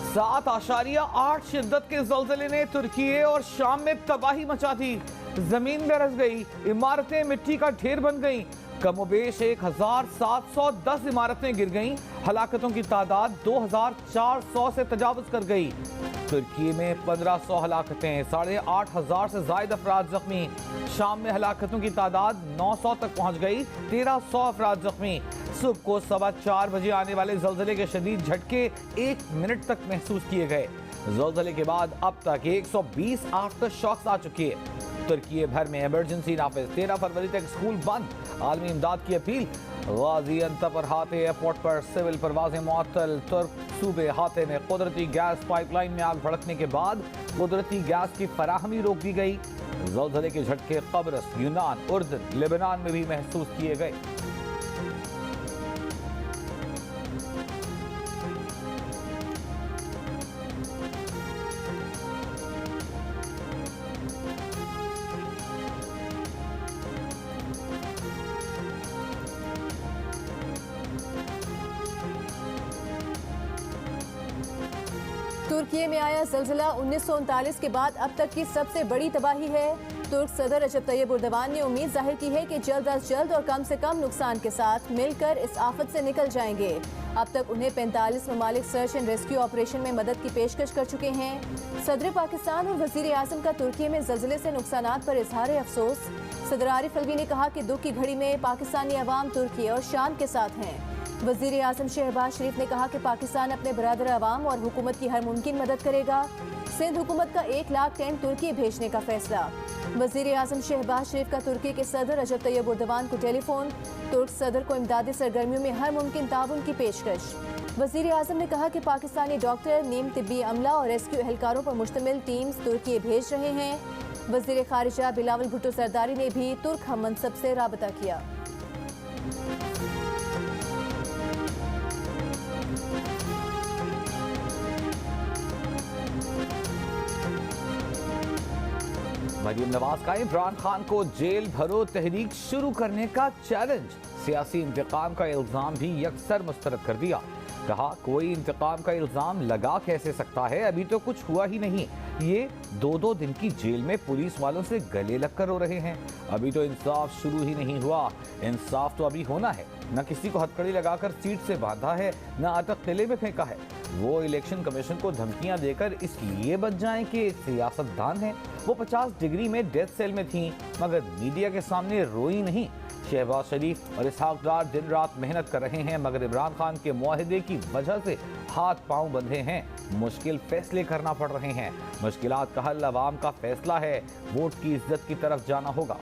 7.8 शिद्दत के ज़लज़ले ने तुर्की और शाम में तबाही मचा दी। जमीन दरस गई, इमारतें मिट्टी का ढेर बन गईं। कमोबेश 1710 इमारतें गिर गईं। हलाकतों की तादाद 2400 से तजावुज कर गई। तुर्की में 1500 हलाकतें, 8500 से ज्यादा अफराद जख्मी। शाम में हलाकतों की तादाद 900 तक पहुंच गई, 1300 अफराद जख्मी। सुबह को 4:15 बजे आने वाले जलजले के शदीद झटके 1 मिनट तक महसूस किए गए। जलजले के बाद अब तक 120 आफ्टर शॉक्स आ चुकी है। तुर्की भर में इमरजेंसी नाफिज, 13 फरवरी तक स्कूल बंद। आलमी इमदाद की अपील। गाजी अंतपर हाथे एयरपोर्ट पर सिविल परवाजें मुअत्तल। तुर्क सूबे हाथे में कुदरती गैस पाइपलाइन में आग भड़कने के बाद कुदरती गैस की फराहमी रोक दी गई। ज़लज़ले के झटके कब्रस, यूनान, उर्दन, लेबनान में भी महसूस किए गए। तुर्की में आया ज़लज़ला 1939 के बाद अब तक की सबसे बड़ी तबाही है। तुर्क सदर रजब तैयब एर्दोगान ने उम्मीद जाहिर की है कि जल्द अज जल्द और कम से कम नुकसान के साथ मिलकर इस आफत से निकल जाएंगे। अब तक उन्हें 45 ममालिक सर्च एंड रेस्क्यू ऑपरेशन में मदद की पेशकश कर चुके हैं। सदर पाकिस्तान और वज़ीर आज़म का तुर्की में ज़लज़ले से नुकसानात पर इजहार अफसोस। सदर आरिफ अलवी ने कहा कि दुख की घड़ी में पाकिस्तानी अवाम तुर्की और शाम के साथ हैं। वज़ीर आज़म शहबाज शरीफ ने कहा कि पाकिस्तान अपने बरादर अवाम और हुकूमत की हर मुमकिन मदद करेगा। सिंध हुकूमत का 1 लाख टेंट तुर्की भेजने का फैसला। वज़ीर आज़म शहबाज शरीफ का तुर्की के सदर रजब तैयब एर्दोगान को टेलीफोन। तुर्क सदर को इमदादी सरगर्मियों में हर मुमकिन ताउन की पेशकश। वज़ीर आज़म ने कहा कि पाकिस्तानी डॉक्टर, नीम तिब्बी अमला और रेस्क्यू एहलकारों पर मुश्तमिल टीम्स तुर्की भेज रहे हैं। वज़ीर खारिजा बिलावल भुट्टो सरदारी ने भी तुर्क हम मनसब से राबता किया। मरीम नवाज का इमरान खान को जेल भरो तहरीक शुरू करने का चैलेंज। सियासी इंतकाम का इल्जाम भी यकसर मुस्तरद कर दिया। कहा कोई इंतकाम का इल्जाम लगा कैसे सकता है, अभी तो कुछ हुआ ही नहीं। ये 2-2 दिन की जेल में पुलिस वालों से गले लगकर रो रहे हैं। अभी तो इंसाफ शुरू ही नहीं हुआ। इंसाफ तो अभी होना है। न किसी को हथकड़ी लगाकर सीट से बांधा है, न आतक किले में फेंका है। वो इलेक्शन कमीशन को धमकियां देकर इसलिए बच जाएं कि सियासतदान हैं। वो 50 डिग्री में डेथ सेल में थीं, मगर मीडिया के सामने रोई नहीं। शहबाज शरीफ और इसहाक डार दिन रात मेहनत कर रहे हैं, मगर इमरान खान के मुआहदे की वजह से हाथ पांव बंधे हैं। मुश्किल फैसले करना पड़ रहे हैं। मुश्किलात का हल अवाम का फैसला है। वोट की इज्जत की तरफ जाना होगा।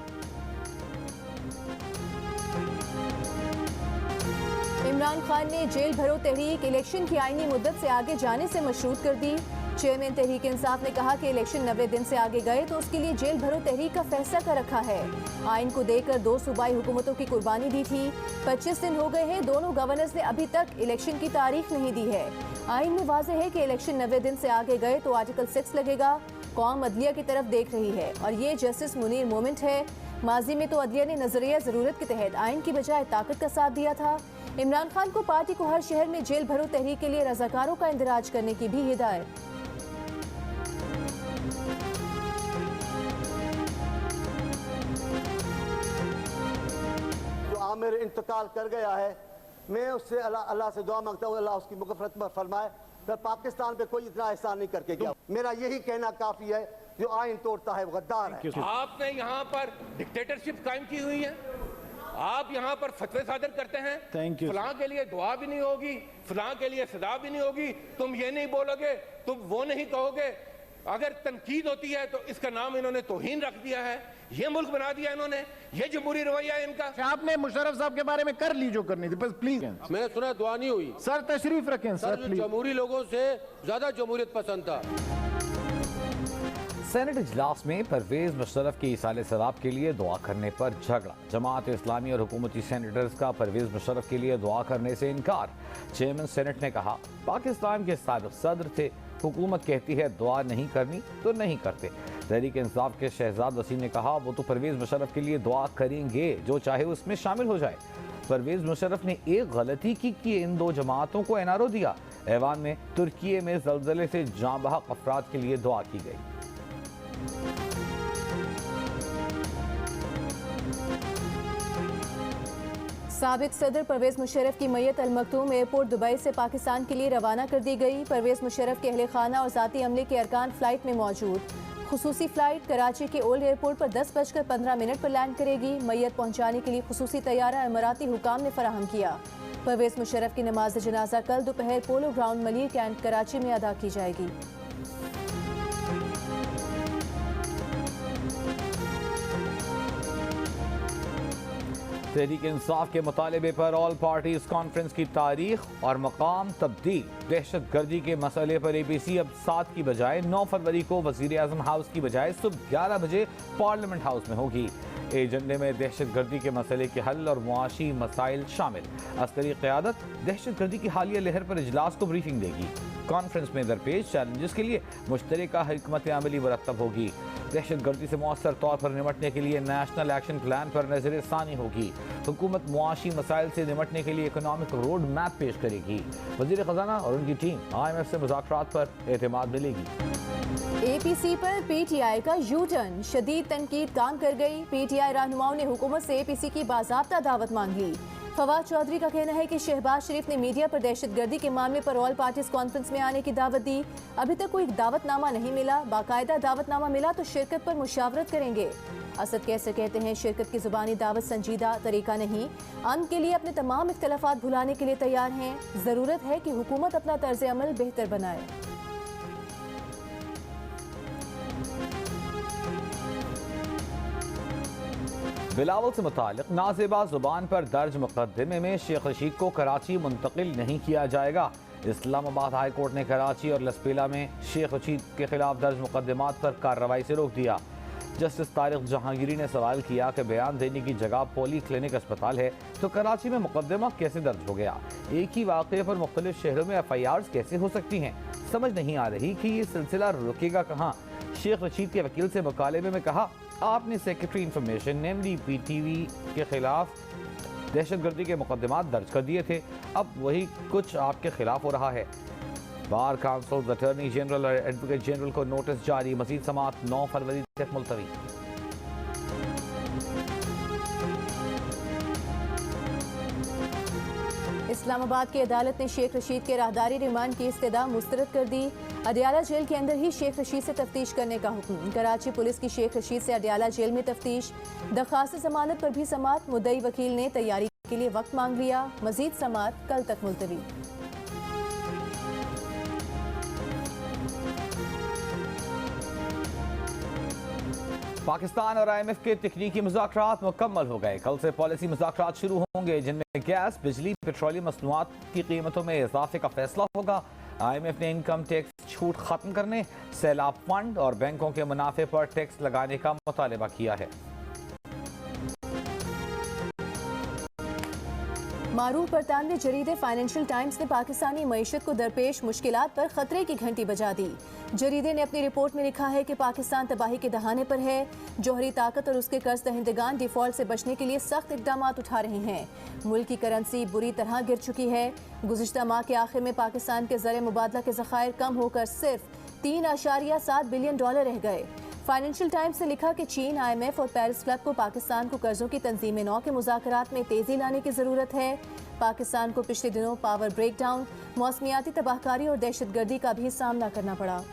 इमरान खान ने जेल भरो तहरीक इलेक्शन की आईनी मुद्दत से आगे जाने से मशरूत कर दी। चेयरमैन तहरीक इंसाफ ने कहा कि इलेक्शन 90 दिन से आगे गए तो उसके लिए जेल भरो तहरीक का फैसला कर रखा है। आइन को देकर 2 सूबाई हुकूमतों की कुर्बानी दी थी। 25 दिन हो गए हैं, दोनों गवर्नर्स ने अभी तक इलेक्शन की तारीख नहीं दी है। आइन में वाज़ेह है कि इलेक्शन 90 दिन से आगे गए तो आर्टिकल 6 लगेगा। कौम अदलिया की तरफ देख रही है और ये जस्टिस मुनीर मोमेंट है। माजी में तो अदलिया ने नजरिया ज़रूरत के तहत आइन की बजाय ताकत का साथ दिया था। इमरान खान को पार्टी को हर शहर में जेल भरो तहरीक के लिए रजाकारों का इंदराज करने की भी हिदायत। जो आमिर इंतकाल कर गया है, मैं उससे अल्लाह से दुआ मांगता हूँ, अल्लाह उसकी मुग़फ़रत में फरमाए। फिर पाकिस्तान पे कोई इतना एहसान नहीं करके गया। मेरा यही कहना काफ़ी है, जो आइन तोड़ता है वो गद्दार है। आपने यहाँ पर डिक्टेटरशिप कायम की हुई है। आप यहाँ पर फतवे सादर करते हैं। फलां के लिए दुआ भी नहीं होगी, फलां के लिए सदा भी नहीं होगी। तुम ये नहीं बोलोगे, तुम वो नहीं कहोगे। अगर तनकीद होती है तो इसका नाम इन्होंने तौहीन रख दिया है। ये मुल्क बना दिया इन्होंने। ये जमहूरी रवैया है इनका। आपने मुशर्रफ साहब के बारे में कर ली जो करनी थी, बस प्लीज। मैंने सुना दुआ नहीं हुई। सर तशरीफ रखें सर। जमहूरी लोगों से ज्यादा जमहूरियत पसंद था। सेनेट इजलास में परवेज मुशर्रफ के इसाले सवाब के लिए दुआ करने पर झगड़ा। जमात इस्लामी और हुकूमती सेनेटर्स का परवेज मुशर्रफ के लिए दुआ करने से इनकार। चेयरमैन सेनेट ने कहा पाकिस्तान के साबिक सदर थे, हुकूमत कहती है दुआ नहीं करनी तो नहीं करते। तहरीक इंसाफ के शहजाद वसीम ने कहा वो तो परवेज मुशर्रफ के लिए दुआ करेंगे, जो चाहे उसमें शामिल हो जाए। परवेज मुशर्रफ ने एक गलती की कि इन 2 जमातों को एनआरओ दिया। ऐवान में तुर्की में ज़लज़ले से जाँ बहक अफराद के लिए दुआ की गई। साबिक सदर परवेज मुशर्रफ की मैयत अल मखदूम एयरपोर्ट दुबई से पाकिस्तान के लिए रवाना कर दी गई। परवेज मुशर्रफ के अहले खाना और ज़ाती अमले के अरकान फ्लाइट में मौजूद। खुसूसी फ्लाइट कराची के ओल्ड एयरपोर्ट पर 10:15 पर लैंड करेगी। मैयत पहुंचाने के लिए खुसूसी तैयारा इमाराती हुकाम ने फराहम किया। परवेज मुशर्रफ की नमाज जनाजा कल दोपहर polo ground Malir Cantt Karachi में अदा की जाएगी। तहरीक इंसाफ के मुतालबे पर ऑल पार्टीज कॉन्फ्रेंस की तारीख और मकाम तब्दील। दहशत गर्दी के मसले पर APC अब 7 की बजाय 9 फरवरी को वज़ीर आज़म हाउस की बजाय सुबह 11 बजे पार्लियामेंट हाउस में होगी। एजेंडे में दहशत गर्दी के मसले के हल और मुआशी मसाइल शामिल। अस्करी क़यादत दहशत गर्दी की हालिया लहर पर इजलास को ब्रीफिंग देगी। कॉन्फ्रेंस में दरपेश चैलेंजेस के लिए मुश्तरका हिकमत अमली मुरतब होगी। दहशत गर्दी से मौसर तौर पर निमटने के लिए नेशनल एक्शन प्लान पर नजर सानी होगी। हुकूमत मुआशी मसाइल से निमटने के लिए इकोनॉमिक रोड मैप पेश करेगी। वज़ीर ख़जाना और उनकी टीम IMF से मुज़ाकरात पर एतमाद मिलेगी। APC पर PTI का यू टर्न, शदीद तनकीद काम कर गई। PTI रहनुमाओं ने हुकूमत से APC की बाज़ाब्ता दावत मांगी। फवाद चौधरी का कहना है कि शहबाज शरीफ ने मीडिया पर दहशत गर्दी के मामले पर ऑल पार्टीज कॉन्फ्रेंस में आने की दावत दी। अभी तक कोई दावतनामा नहीं मिला। बाकायदा दावतनामा मिला तो शिरकत पर मुशावरत करेंगे। असद कैसर कहते हैं शिरकत की जुबानी दावत संजीदा तरीका नहीं। अंत के लिए अपने तमाम इख्तलाफात भुलाने के लिए तैयार हैं। ज़रूरत है कि हुकूमत अपना तर्ज अमल बेहतर बनाए। बिलावल से मुतालिक नाज़ेबा जुबान पर दर्ज मुकदमे में शेख रशीद को कराची मुंतकिल नहीं किया जाएगा। इस्लामाबाद हाई कोर्ट ने कराची और लसपेला में शेख रशीद के खिलाफ दर्ज मुकदमात पर कार्रवाई से रोक दिया। जस्टिस तारिक जहांगीरी ने सवाल किया कि बयान देने की जगह पोली क्लिनिक अस्पताल है तो कराची में मुकदमा कैसे दर्ज हो गया। एक ही वाक़े पर मुख्तलिफ शहरों में FIRs कैसे हो सकती हैं। समझ नहीं आ रही कि ये सिलसिला रुकेगा कहाँ। शेख रशीद के वकील से मुकालबे में कहा, आपने सेक्रेटरी इंफॉर्मेशन MDPTV के खिलाफ दहशतगर्दी के मुकदमात दर्ज कर दिए थे, अब वही कुछ आपके खिलाफ हो रहा है। बार काउंसिल, अटॉर्नी जनरल और एडवोकेट जनरल को नोटिस जारी। मजीद समाअत 9 फरवरी तक मुलतवी। इस्लामाबाद की अदालत ने शेख रशीद के राहदारी रिमांड की इस्तदा मुस्तरद कर दी। अडियाला जेल के अंदर ही शेख रशीद से तफ्तीश करने का हुक्म। कराची पुलिस की शेख रशीद से अडियाला जेल में तफ्तीश। दरख्वास्त जमानत पर भी समाअत। मुद्दई वकील ने तैयारी के लिए वक्त मांग लिया। मजीद समाअत कल तक मुलतवी। पाकिस्तान और IMF के तकनीकी मुज़ाकरात मुकम्मल हो गए। कल से पॉलिसी मुज़ाकरात शुरू होंगे जिनमें गैस, बिजली, पेट्रोलियम मसनूआत की कीमतों में इजाफे का फैसला होगा। IMF ने इनकम टैक्स छूट खत्म करने, सैलाब फंड और बैंकों के मुनाफे पर टैक्स लगाने का मुतालबा किया है। मारूफ बरतानवी जरीदे फाइनेंशियल टाइम्स ने पाकिस्तानी मईशत को दरपेश मुश्किलात पर खतरे की घंटी बजा दी। जरीदे ने अपनी रिपोर्ट में लिखा है कि पाकिस्तान तबाही के दहाने पर है। जोहरी ताकत और उसके कर्ज दहिंदगान डिफॉल्ट से बचने के लिए सख्त इकदाम उठा रहे हैं। मुल्क की करेंसी बुरी तरह गिर चुकी है। गुज़िश्ता माह के आखिर में पाकिस्तान के ज़र मुबादला के ज़खायर कम होकर सिर्फ $3.7 बिलियन रह गए। फाइनेंशियल टाइम्स ने लिखा कि चीन, IMF और पेरिस क्लब को पाकिस्तान को कर्जों की तंजीम नौ के मुज़ाकरात में तेज़ी लाने की ज़रूरत है। पाकिस्तान को पिछले दिनों पावर ब्रेकडाउन, मौसमियाती तबाहकारी और दहशतगर्दी का भी सामना करना पड़ा।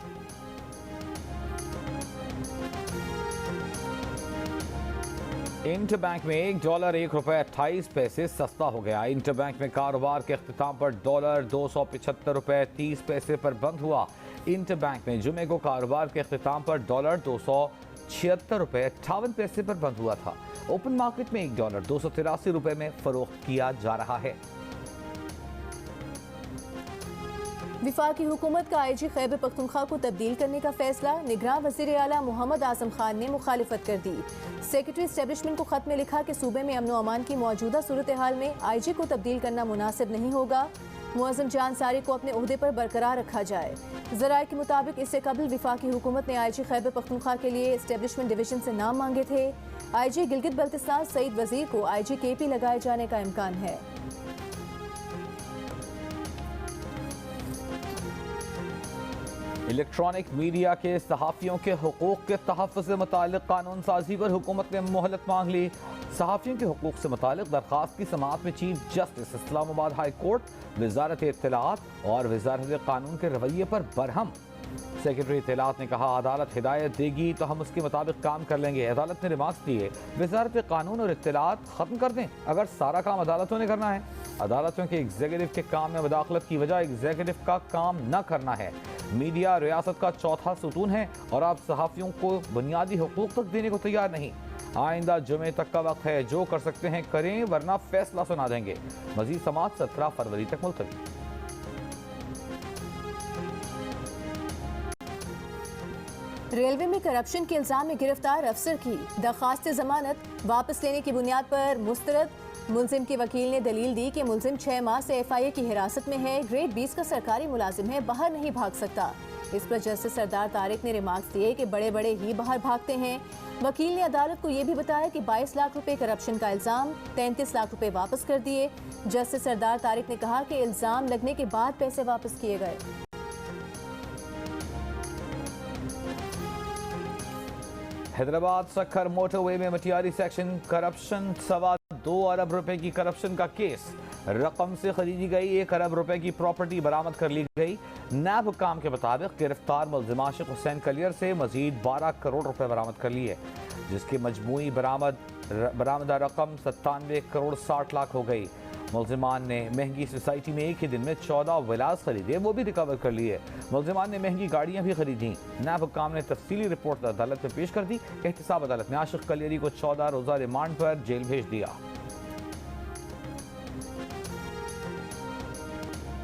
इंटरबैंक में $1 ₹1.28 सस्ता हो गया। इंटरबैंक में कारोबार के अख्तिताम पर डॉलर $275.30 पर बंद हुआ। इंटरबैंक में जुमे को कारोबार के अख्तिताम पर डॉलर $276.58 पर बंद हुआ था। ओपन मार्केट में $1 $283 में फरोख्त किया जा रहा है। विफाकी हुकूमत का IG खैबर पख्तूनख्वा को तब्दील करने का फैसला। निगरान वज़ीर आला मोहम्मद आज़म खान ने मुखालिफत कर दी। सेक्रेटरी एस्टेब्लिशमेंट को खत में लिखा कि सूबे में अमन व अमान की मौजूदा सूरत हाल में IG को तब्दील करना मुनासिब नहीं होगा। मुअज़्ज़म जान सारी को अपने ओहदे पर बरकरार रखा जाए। ज़राए के मुताबिक इससे कबल विफाकी हुकूमत ने IG खैबर पख्तूनख्वा के लिए एस्टेब्लिशमेंट डिवीजन से नाम मांगे थे। IG गिलगित बल्तिस्तान सईद वज़ीर को IG KP लगाए जाने का इम्कान है। इलेक्ट्रॉनिक मीडिया के सहाफ़ियों के हुकूक़ के तहफ़्फ़ुज़ से मुताल्लिक़ कानून साजी पर हुकूमत ने मोहलत मांग ली। सहाफ़ियों के हुकूक़ से मुताल्लिक़ दरख्वास्त की समाअत में chief justice Islamabad high court, वज़ारत इत्तलाआत और वज़ारत कानून के रवैये पर बरहम। सेक्रेटरी इत्तलाआत ने कहा, अदालत हिदायत देगी तो हम उसके मुताबिक काम कर लेंगे। अदालत ने रिमार्क्स दिए, वज़ारत कानून और इत्तलाआत ख़त्म कर दें अगर सारा काम अदालतों ने करना है। अदालतों के एग्जीक्यूटिव के काम में मुदाखलत की वजह एग्जीक्यूटिव का काम न करना है। मीडिया रियासत का चौथा सुतून है और आप सहाफ़ियों को बुनियादी हुकूक तक देने को तैयार नहीं। आइंदा जुमे तक का वक्त है, जो कर सकते हैं करें वरना फैसला सुना देंगे। मज़ीद समाअत 17 फरवरी तक मुलतवी। रेलवे में करप्शन के इल्जाम में गिरफ्तार अफसर की दरख्वास्त जमानत वापस लेने की बुनियाद पर मुस्तरद। मुलजिम के वकील ने दलील दी कि मुलजिम 6 माह से FIA की हिरासत में है, ग्रेड 20 का सरकारी मुलाजिम है, बाहर नहीं भाग सकता। इस पर जस्टिस सरदार तारिक ने रिमार्क्स दिए कि बड़े बड़े ही बाहर भागते हैं। वकील ने अदालत को ये भी बताया कि 22 लाख रुपए करप्शन का इल्जाम, 33 लाख रुपए वापस कर दिए। जस्टिस सरदार तारिक ने कहा कि इल्जाम लगने के बाद पैसे वापस किए गए। हैदराबाद सक्खर मोटरवे में मटियारी सेक्शन करप्शन, 2.25 अरब रुपए की करप्शन का केस। रकम से खरीदी गई 1 अरब रुपए की प्रॉपर्टी बरामद कर ली गई। नैब हुक्काम के मुताबिक गिरफ्तार मुल्जिम आशिक हुसैन कलियर से मजीद 12 करोड़ रुपए बरामद कर लिए, जिसकी मजमूई बरामदा रकम 97 करोड़ 60 लाख हो गई। मुल्जिमान ने महंगी सोसाइटी में एक ही दिन में 14 विलास खरीदे, वो भी रिकवर कर लिए। मुल्जिमान ने महंगी गाड़ियां भी खरीदी। नैब हुक्काम ने तफसीली रिपोर्ट अदालत में पेश कर दी। एहतसाब अदालत ने आशिक कलियरी को 14 रोजा रिमांड पर जेल भेज दिया।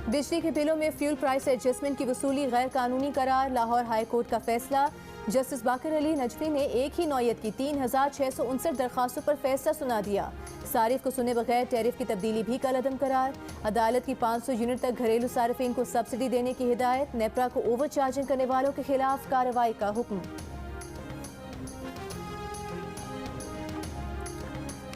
बिजली के बिलों में फ्यूल प्राइस एडजस्टमेंट की वसूली गैर कानूनी करार। लाहौर हाई कोर्ट का फैसला। जस्टिस बाकर अली नजफी ने एक ही नौयत की 3659 दरखास्तों पर फैसला सुना दिया। सारिफ को सुने बगैर टैरिफ की तब्दीली भी कलअदम करार। अदालत की 500 यूनिट तक घरेलू सारिफिन को सब्सिडी देने की हिदायत। नेपरा को ओवर चार्जिंग करने वालों के खिलाफ कार्रवाई का हुक्म।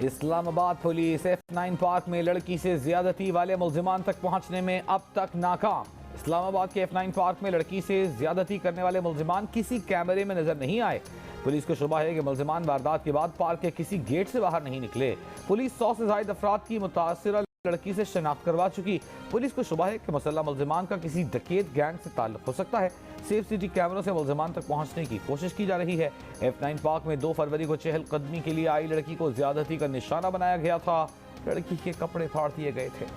इस्लामाबाद पुलिस F9 पार्क में लड़की से ज्यादती वाले मुल्जिमान तक पहुंचने में अब तक नाकाम। इस्लामाबाद के F9 पार्क में लड़की से ज्यादती करने वाले मुल्जिमान किसी कैमरे में नजर नहीं आए। पुलिस को शुबा है कि मुल्जिमान वारदात के बाद पार्क के किसी गेट से बाहर नहीं निकले। पुलिस 100 से ज्यादा अफराद की मुतासिरा लड़की से शनाख्त करवा चुकी। पुलिस को शुबा है कि मुसल्लह मुल्जिमान का किसी डकैत गैंग से ताल्लुक हो सकता है। सेफ सिटी कैमरों से मुल्जिमान तक पहुंचने की कोशिश की जा रही है। F9 पार्क में 2 फरवरी को चहलकदमी के लिए आई लड़की को ज्यादती का निशाना बनाया गया था। लड़की के कपड़े फाड़ दिए गए थे।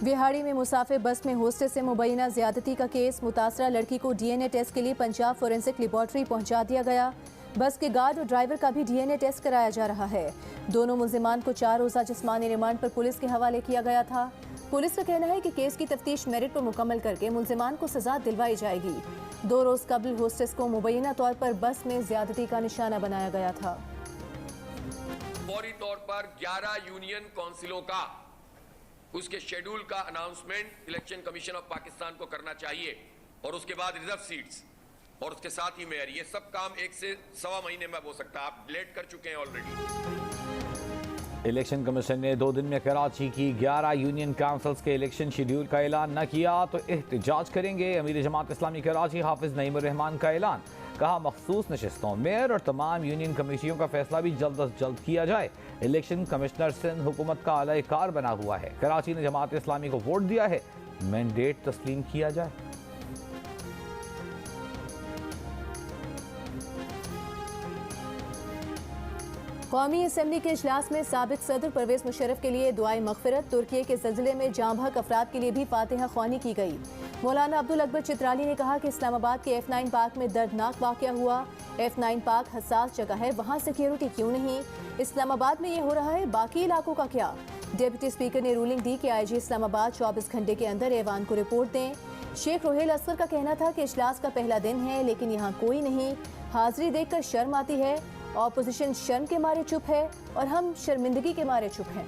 बिहाड़ी में मुसाफिर बस में होस्टेस से मुबैना ज्यादती का केस। मुतासरा लड़की को DNA टेस्ट के लिए पंजाब फोरेंसिक लेबॉर्ट्री पहुंचा दिया गया। बस के गार्ड और ड्राइवर का भी DNA टेस्ट कराया जा रहा है। दोनों मुल्जिमान को 4 रोजा जिस्मानी रिमांड पर पुलिस के हवाले किया गया था। पुलिस का कहना है कि केस की तफ्तीश मेरिट पर मुकम्मल करके मुल्जिमान को सजा दिलवाई जाएगी। 2 रोज कबल होस्टेस को मुबैना तौर पर बस में ज्यादती का निशाना बनाया गया था। फौरी तौर पर 11 यूनियन काउंसिलों का उसके शेड्यूल का announcement election commission of Pakistan को करना चाहिए और उसके बाद रिजर्व सीट्स और उसके साथ ही मेयर, ये सब काम 1 से 1.25 महीने में हो सकता है। आप लेट कर चुके हैं ऑलरेडी। इलेक्शन कमीशन ने 2 दिन में कराची की 11 यूनियन काउंसिल्स के इलेक्शन शेड्यूल का ऐलान न किया तो एहतजाज करेंगे। अमीर जमात इस्लामी कराची हाफिज नईमुर रहमान का ऐलान। कहा, मखसूस नशिस्तों, मेयर और तमाम यूनियन कमेटियों का फैसला भी जल्द अज जल्द किया जाए। इलेक्शन कमिश्नर सिंध हुकूमत का अलयकार बना हुआ है। कराची ने जमात इस्लामी को वोट दिया है, मैंडेट तस्लीम किया जाए। कौमी असम्बली के इजलास में साबिक सदर परवेज मुशर्रफ के लिए दुआए मगफिरत। तुर्की के ज़ल्ज़ले में जाँ बहक अफराद के लिए भी फातिहा ख्वानी की गई। मौलाना अब्दुल अकबर चित्राली ने कहा कि इस्लामाबाद के F9 पार्क में दर्दनाक वाक़या हुआ। F9 पार्क हसास जगह है, वहाँ सिक्योरिटी क्यों नहीं? इस्लामाबाद में ये हो रहा है, बाकी इलाकों का क्या? डिप्टी स्पीकर ने रूलिंग दी कि IG इस्लामाबाद 24 घंटे के अंदर ऐवान को रिपोर्ट दें। शेख रोहेल असगर का कहना था कि इजलास का पहला दिन है लेकिन यहाँ कोई नहीं। हाजिरी देखकर शर्म आती है। ऑपोजिशन शर्म के मारे चुप है और हम शर्मिंदगी के मारे चुप हैं।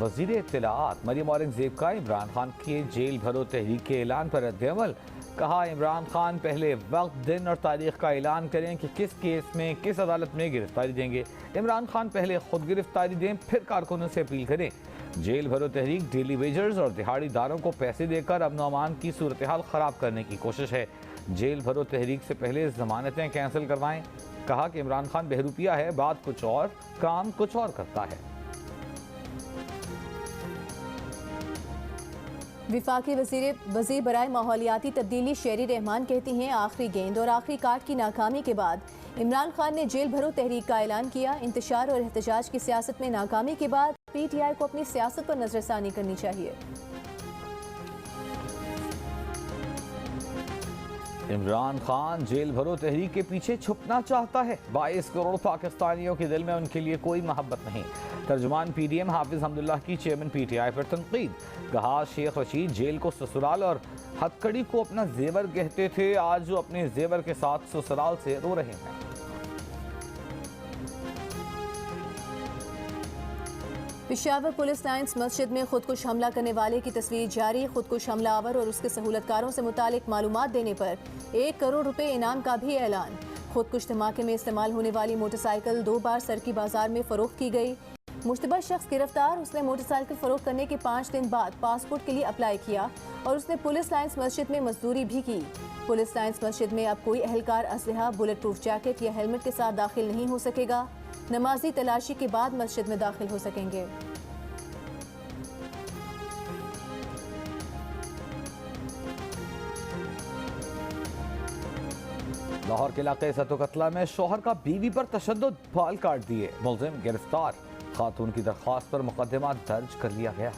वजीर इत्तलाआत मरियम औरंगजेब का इमरान खान के जेल भरो तहरीक के ऐलान पर रद्द-ए-अमल। कहा, इमरान खान पहले वक्त, दिन और तारीख का ऐलान करें कि किस केस में किस अदालत में गिरफ्तारी देंगे। इमरान खान पहले खुद गिरफ्तारी दें, फिर कारकुनों से अपील करें। जेल भरो तहरीक डेली वेजर्स और दिहाड़ीदारों को पैसे देकर अमन अमान की सूरत हाल ख़राब करने की कोशिश है। जेल भरो तहरीक से पहले जमानतें कैंसिल करवाएं। कहा कि इमरान खान बहरूपिया है, बात कुछ और, काम कुछ और करता है। विफाकी वजीर बराए माहौलियाती तब्दीली शेरी रहमान कहती हैं, आखिरी गेंद और आखिरी कार्ड की नाकामी के बाद इमरान खान ने जेल भरो तहरीक का ऐलान किया। इंतशार और एहतजाज की सियासत में नाकामी के बाद PTI को अपनी सियासत पर नजरसानी करनी चाहिए। इमरान खान जेल भरो तहरीक के पीछे छुपना चाहता है। 22 करोड़ पाकिस्तानियों के दिल में उनके लिए कोई मोहब्बत नहीं। तर्जुमान PDM हाफिज हमदुल्लाह की चेयरमैन PTI पर तनकीद। कहा, शेख रशीद जेल को ससुराल और हथकड़ी को अपना जेवर कहते थे, आज वो अपने जेवर के साथ ससुराल से रो रहे हैं। पेशावर पुलिस लाइन्स मस्जिद में खुदकुश हमला करने वाले की तस्वीर जारी। खुदकुश हमलावर और उसके सहूलतकारों से मुतालिक मालूमात देने पर 1 करोड़ रुपए इनाम का भी ऐलान। खुदकुश धमाके में इस्तेमाल होने वाली मोटरसाइकिल 2 बार सरकी बाजार में फरोख्त की गई। मुश्तबा शख्स गिरफ्तार। उसने मोटरसाइकिल फरोख्त करने के 5 दिन बाद पासपोर्ट के लिए अप्लाई किया और उसने पुलिस लाइन्स मस्जिद में मजदूरी भी की। पुलिस लाइन्स मस्जिद में अब कोई अहलकार असलहा, बुलेट प्रूफ जैकेट या हेलमेट के साथ दाखिल नहीं हो सकेगा। नमाजी तलाशी के बाद मस्जिद में दाखिल हो सकेंगे। लाहौर के इलाके सतोकतला में शोहर का बीवी पर तशद्दुद, बाल काट दिए, मुलजिम गिरफ्तार। खातून की दरख्वास्त पर मुकदमा दर्ज कर लिया गया।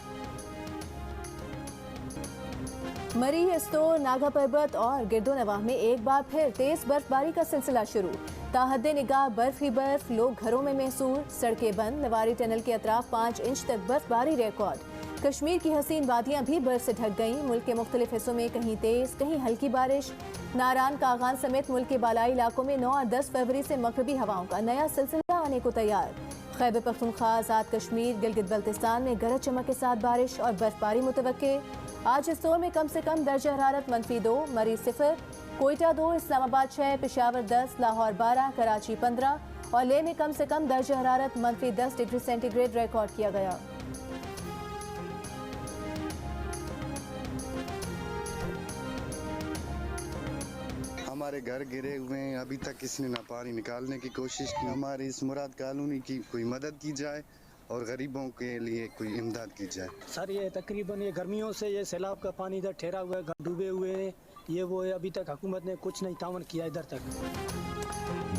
मरी, एस्तोर, नागा पर्वत और गिरदोनवाह में एक बार फिर तेज बर्फबारी का सिलसिला शुरू। ताहद्दे निगाह बर्फ ही बर्फ, लोग घरों में महसूर, सड़कें बंद। लवारी टनल के अतराफ 5 इंच तक बर्फबारी रिकॉर्ड। कश्मीर की हसीन वादियां भी बर्फ से ढक गईं। मुल्क के मुख्तलिफ हिस्सों में कहीं तेज कहीं हल्की बारिश। नारान, कागान समेत मुल्क के बालाई इलाकों में 9 और 10 फरवरी से मगरबी हवाओं का नया सिलसिला आने को तैयार। खैबर पख्तूनख्वा, आज़ाद कश्मीर, गिलगित बल्तिस्तान में गरज चमक के साथ बारिश और बर्फबारी मुतवक्के। आज एस्तोर में कम से कम दर्जा हरारत -2, मरी 0, कोयटा 2, इस्लामाबाद 6, पेशावर 10, लाहौर 12, कराची 15 और लेह में कम से कम दर्जा हरारत -10 डिग्री सेंटीग्रेड रिकॉर्ड किया गया। हमारे घर गिरे हुए हैं, अभी तक किसी ने ना पानी निकालने की कोशिश की। हमारी इस मुराद कॉलोनी की कोई मदद की जाए और गरीबों के लिए कोई इमदाद की जाए। सर, ये तकरीबन ये गर्मियों से ये सैलाब का पानी इधर ठहरा हुआ है, घर डूबे हुए हैं, ये वो है। अभी तक हुकूमत ने कुछ नहीं तावन किया इधर तक।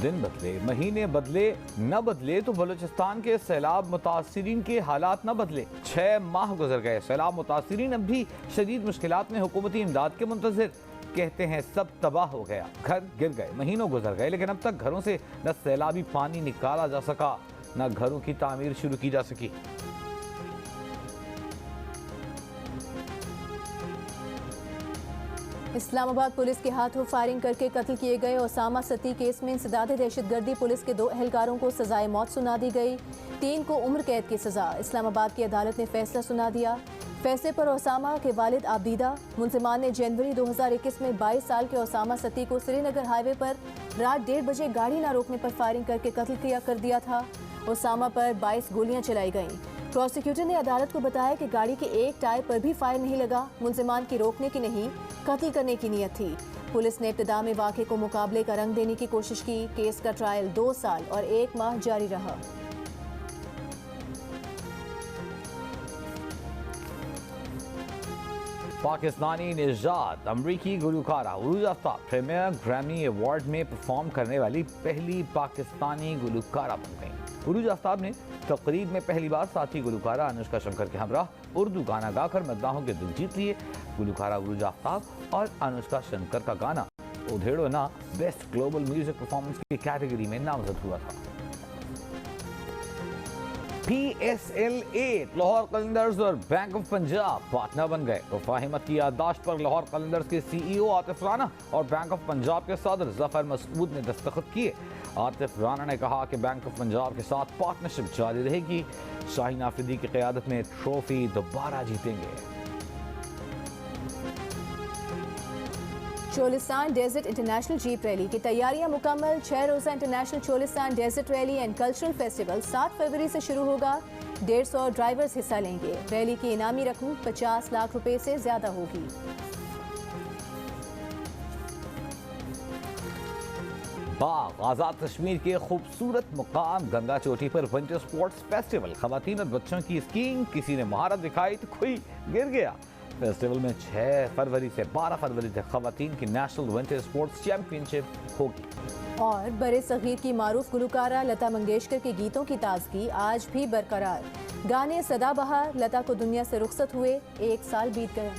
दिन बदले, महीने बदले, न बदले तो बलूचिस्तान के सैलाब मुतासिरीन के हालात न बदले। 6 माह गुजर गए, सैलाब मुतासिरीन अब भी शदीद मुश्किलात में हुकूमती इमदाद के मुंतज़िर। कहते हैं सब तबाह हो गया, घर गिर गए, महीनों गुजर गए, लेकिन अब तक घरों से न सैलाबी पानी निकाला जा सका, न घरों की तामीर शुरू की जा सकी। इस्लामाबाद पुलिस के हाथों फायरिंग करके कत्ल किए गए ओसामा सती केस में इंसदादे दहशतगर्दी पुलिस के 2 एहलकारों को सजाए मौत सुना दी गई। 3 को उम्र कैद की सजा। इस्लामाबाद की अदालत ने फैसला सुना दिया। फैसले पर ओसामा के वालिद आबिदा मुंसिमान ने जनवरी 2021 में 22 साल के ओसामा सती को श्रीनगर हाईवे पर रात 1:30 बजे गाड़ी न रोकने पर फायरिंग करके कत्ल कर दिया था। ओसामा पर 22 गोलियां चलाई गईं। प्रोसिक्यूटर ने अदालत को बताया कि गाड़ी के एक टायर पर भी फायर नहीं लगा। मुंसिमान की रोकने की नहीं, कत्ल करने की नीयत थी। पुलिस ने इब्तिदा में वाक़े को मुकाबले का रंग देने की कोशिश की। केस का ट्रायल 2 साल और 1 माह जारी रहा। पाकिस्तानी निजात अमरीकी गुलकारा उरूज आफ्ताब प्रीमियर ग्रैमी अवार्ड में परफॉर्म करने वाली पहली पाकिस्तानी गुलकारा बन गई। उरूज आफ्ताब ने तकरीब में पहली बार साथी गुलकारा अनुष्का शंकर के हमरा उर्दू गाना गाकर मद्दाहों के दिल जीत लिए। गुलकारा उरूज आफ्ताब और अनुष्का शंकर का गाना उधेड़ो ना बेस्ट ग्लोबल म्यूजिक परफॉर्मेंस की कैटेगरी में नामजद हुआ था। PSL8 लाहौर कलंदर्स और बैंक ऑफ पंजाब पार्टनर बन गए। वफा हिम्मत की याददाश्त पर लाहौर कलंदर्स के CEO आतिफ राना और बैंक ऑफ पंजाब के सदर जफर मसूद ने दस्तखत किए। आतिफ राना ने कहा कि बैंक ऑफ पंजाब के साथ पार्टनरशिप जारी रहेगी। शाहीन आफरीदी की क़यादत में ट्रॉफी दोबारा जीतेंगे। Cholistan desert international jeep rally की तैयारियां मुकम्मल। 6 रोज़ा international Cholistan desert rally and cultural festival 7 फरवरी से शुरू होगा। 150 ड्राइवर्स हिस्सा लेंगे। रैली की इनामी रकम 50 लाख रुपए से ज्यादा होगी। बाग आज़ाद कश्मीर के खूबसूरत मुकाम गंगा चोटी पर विंटर स्पोर्ट्स फेस्टिवल। खवातीन और बच्चों की स्कीइंग, किसी ने महारत दिखाई तो कोई गिर गया। फेस्टिवल में 6 फरवरी से 12 फरवरी तक खवातीन की नेशनल विंटर स्पोर्ट्स चैंपियनशिप होगी। और बड़े सगीर की मारूफ गुलकारा लता मंगेशकर के गीतों की ताजगी आज भी बरकरार। गाने सदाबहार लता को दुनिया से रुखसत हुए 1 साल बीत गए।